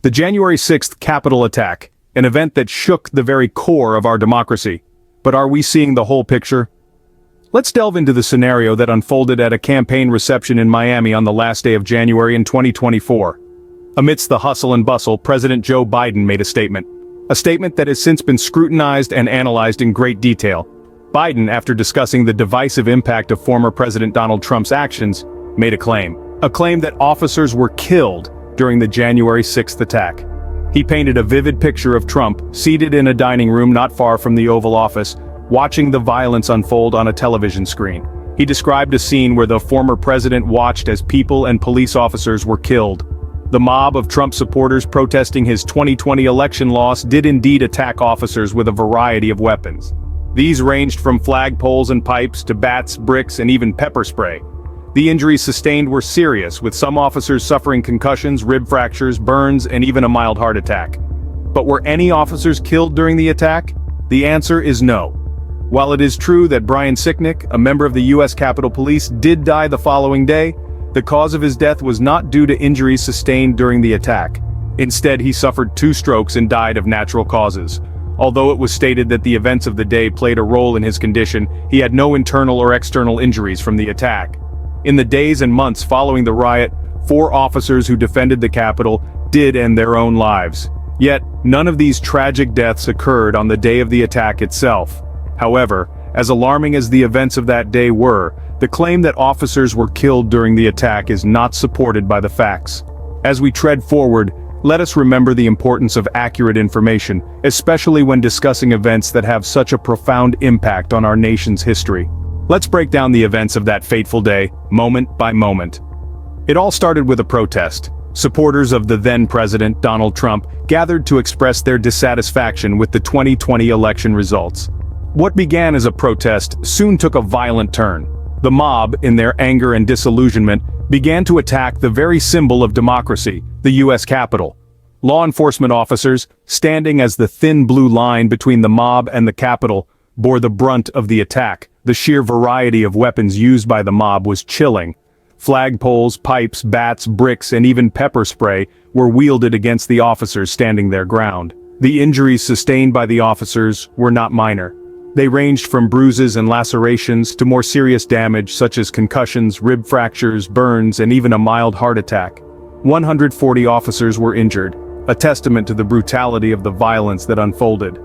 The January 6th Capitol attack, an event that shook the very core of our democracy. But are we seeing the whole picture? Let's delve into the scenario that unfolded at a campaign reception in Miami on the last day of January in 2024. Amidst the hustle and bustle, President Joe Biden made a statement. A statement that has since been scrutinized and analyzed in great detail. Biden, after discussing the divisive impact of former President Donald Trump's actions, made a claim. A claim that officers were killed during the January 6th attack. He painted a vivid picture of Trump, seated in a dining room not far from the Oval Office, watching the violence unfold on a television screen. He described a scene where the former president watched as people and police officers were killed. The mob of Trump supporters protesting his 2020 election loss did indeed attack officers with a variety of weapons. These ranged from flagpoles and pipes to bats, bricks, and even pepper spray. The injuries sustained were serious, with some officers suffering concussions, rib fractures, burns, and even a mild heart attack. But were any officers killed during the attack? The answer is no. While it is true that Brian Sicknick, a member of the U.S. Capitol Police, did die the following day, the cause of his death was not due to injuries sustained during the attack. Instead, he suffered 2 strokes and died of natural causes. Although it was stated that the events of the day played a role in his condition, he had no internal or external injuries from the attack. In the days and months following the riot, 4 officers who defended the Capitol did end their own lives. Yet, none of these tragic deaths occurred on the day of the attack itself. However, as alarming as the events of that day were, the claim that officers were killed during the attack is not supported by the facts. As we tread forward, let us remember the importance of accurate information, especially when discussing events that have such a profound impact on our nation's history. Let's break down the events of that fateful day, moment by moment. It all started with a protest. Supporters of the then-President, Donald Trump, gathered to express their dissatisfaction with the 2020 election results. What began as a protest soon took a violent turn. The mob, in their anger and disillusionment, began to attack the very symbol of democracy, the U.S. Capitol. Law enforcement officers, standing as the thin blue line between the mob and the Capitol, bore the brunt of the attack. The sheer variety of weapons used by the mob was chilling. Flagpoles, pipes, bats, bricks, and even pepper spray were wielded against the officers standing their ground. The injuries sustained by the officers were not minor. They ranged from bruises and lacerations to more serious damage such as concussions, rib fractures, burns, and even a mild heart attack. 140 officers were injured, a testament to the brutality of the violence that unfolded.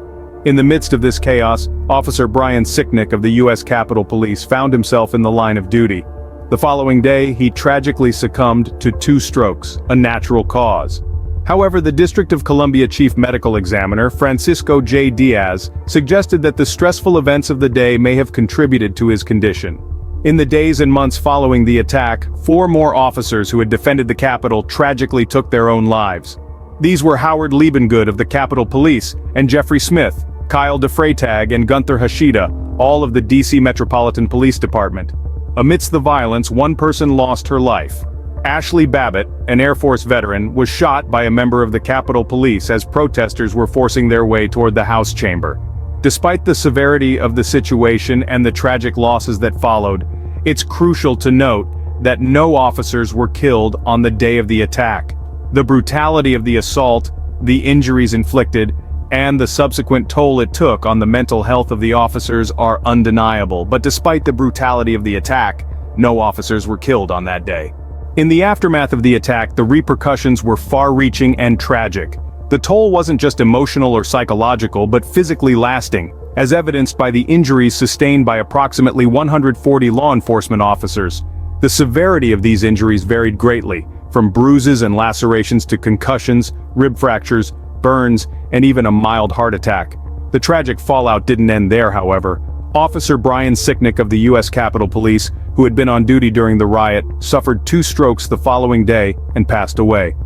In the midst of this chaos, Officer Brian Sicknick of the U.S. Capitol Police found himself in the line of duty. The following day, he tragically succumbed to 2 strokes, a natural cause. However, the District of Columbia Chief Medical Examiner, Francisco J. Diaz, suggested that the stressful events of the day may have contributed to his condition. In the days and months following the attack, 4 more officers who had defended the Capitol tragically took their own lives. These were Howard Liebengood of the Capitol Police, and Jeffrey Smith, Kyle DeFreytag, and Gunther Hashida, all of the D.C. Metropolitan Police Department. Amidst the violence, 1 person lost her life. Ashley Babbitt, an Air Force veteran, was shot by a member of the Capitol Police as protesters were forcing their way toward the House chamber. Despite the severity of the situation and the tragic losses that followed, it's crucial to note that no officers were killed on the day of the attack. The brutality of the assault, the injuries inflicted, and the subsequent toll it took on the mental health of the officers are undeniable. But despite the brutality of the attack, no officers were killed on that day. In the aftermath of the attack, the repercussions were far-reaching and tragic. The toll wasn't just emotional or psychological, but physically lasting, as evidenced by the injuries sustained by approximately 140 law enforcement officers. The severity of these injuries varied greatly, from bruises and lacerations to concussions, rib fractures, burns, and even a mild heart attack. The tragic fallout didn't end there, however. Officer Brian Sicknick of the U.S. Capitol Police, who had been on duty during the riot, suffered 2 strokes the following day and passed away.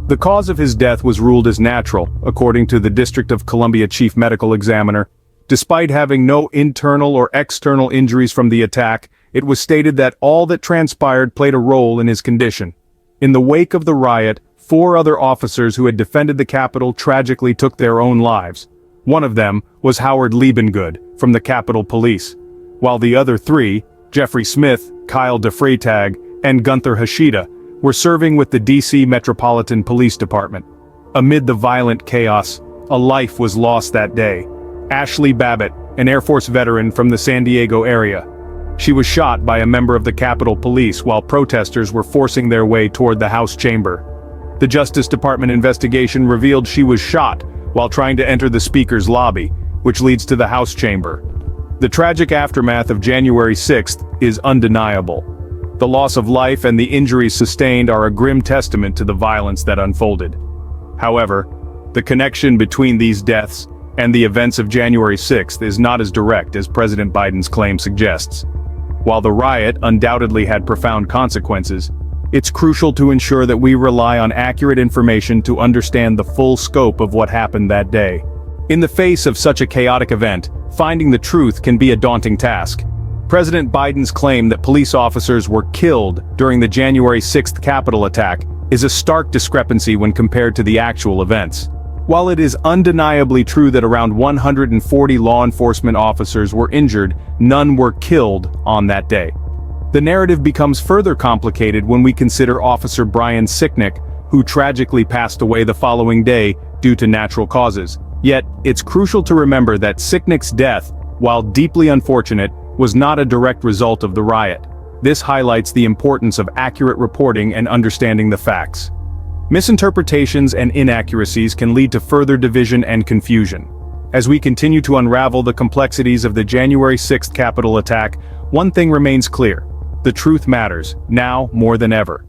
The cause of his death was ruled as natural, according to the District of Columbia Chief Medical Examiner. Despite having no internal or external injuries from the attack, it was stated that all that transpired played a role in his condition. In the wake of the riot, 4 other officers who had defended the Capitol tragically took their own lives. One of them was Howard Liebengood, from the Capitol Police, while the other 3, Jeffrey Smith, Kyle DeFreytag, and Gunther Hashida, were serving with the D.C. Metropolitan Police Department. Amid the violent chaos, a life was lost that day. Ashley Babbitt, an Air Force veteran from the San Diego area. She was shot by a member of the Capitol Police while protesters were forcing their way toward the House chamber. The Justice Department investigation revealed she was shot while trying to enter the Speaker's lobby, which leads to the House chamber. The tragic aftermath of January 6th is undeniable. The loss of life and the injuries sustained are a grim testament to the violence that unfolded. However, the connection between these deaths and the events of January 6th is not as direct as President Biden's claim suggests. While the riot undoubtedly had profound consequences, it's crucial to ensure that we rely on accurate information to understand the full scope of what happened that day. In the face of such a chaotic event, finding the truth can be a daunting task. President Biden's claim that police officers were killed during the January 6th Capitol attack is a stark discrepancy when compared to the actual events. While it is undeniably true that around 140 law enforcement officers were injured, none were killed on that day. The narrative becomes further complicated when we consider Officer Brian Sicknick, who tragically passed away the following day due to natural causes. Yet, it's crucial to remember that Sicknick's death, while deeply unfortunate, was not a direct result of the riot. This highlights the importance of accurate reporting and understanding the facts. Misinterpretations and inaccuracies can lead to further division and confusion. As we continue to unravel the complexities of the January 6th Capitol attack, one thing remains clear: the truth matters, now more than ever.